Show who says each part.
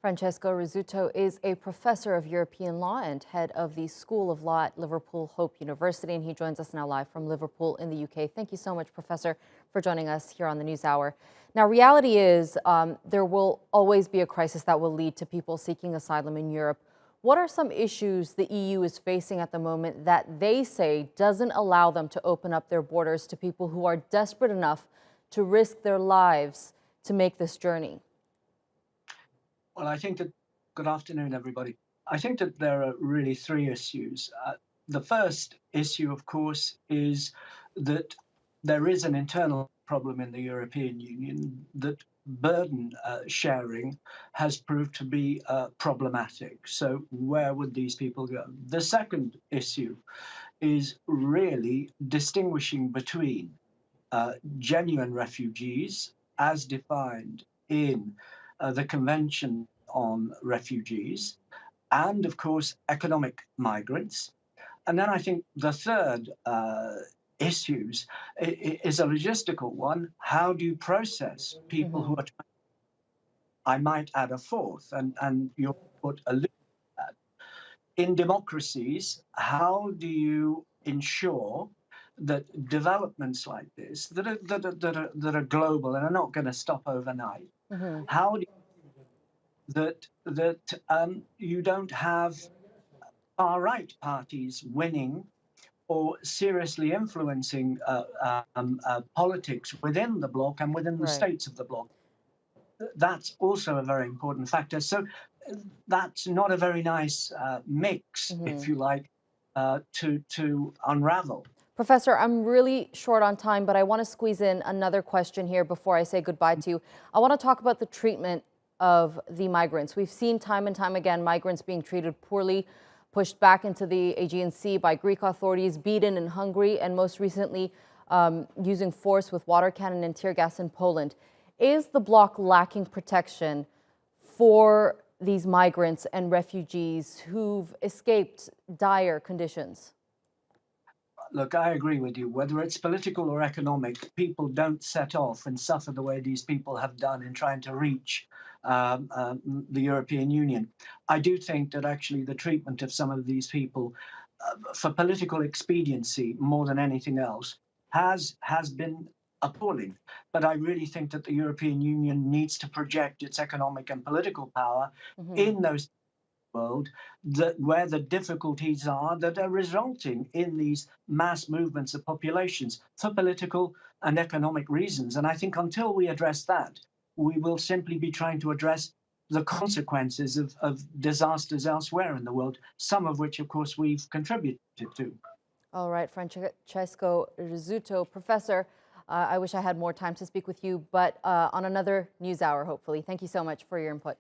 Speaker 1: Francesco Rizzuto is a professor of European law and head of the School of Law at Liverpool Hope University, and he joins us now live from Liverpool in the UK. Thank you so much, Professor, for joining us here on the News Hour. Now, reality is there will always be a crisis that will lead to people seeking asylum in Europe. What are some issues the EU is facing at the moment that they say doesn't allow them to open up their borders to people who are desperate enough to risk their lives to make this journey?
Speaker 2: Well, good afternoon, everybody. I think that there are really three issues. The first issue, of course, is that there is an internal problem in the European Union that burden sharing has proved to be problematic. So where would these people go? The second issue is really distinguishing between genuine refugees as defined in the Convention on Refugees, and of course, economic migrants. And then I think the third is a logistical one. How do you process people who are, I might add a fourth, and you'll put a link to that. In democracies, how do you ensure that developments like this, that are global and are not going to stop overnight, how do you you don't have far-right parties winning or seriously influencing politics within the bloc and within the states of the bloc? That's also a very important factor. So that's not a very nice mix, if you like, to unravel.
Speaker 1: Professor, I'm really short on time, but I want to squeeze in another question here before I say goodbye to you. I want to talk about the treatment of the migrants. We've seen time and time again migrants being treated poorly, pushed back into the Aegean Sea by Greek authorities, beaten in Hungary, and most recently using force with water cannon and tear gas in Poland. Is the bloc lacking protection for these migrants and refugees who've escaped dire conditions?
Speaker 2: Look, I agree with you. Whether it's political or economic, people don't set off and suffer the way these people have done in trying to reach the European Union. I do think that actually the treatment of some of these people for political expediency more than anything else has been appalling. But I really think that the European Union needs to project its economic and political power in those world where the difficulties are that are resulting in these mass movements of populations for political and economic reasons. And I think until we address that, we will simply be trying to address the consequences of disasters elsewhere in the world, some of which, of course, we've contributed to.
Speaker 1: All right, Francesco Rizzuto, Professor, I wish I had more time to speak with you, but on another News Hour, hopefully. Thank you so much for your input.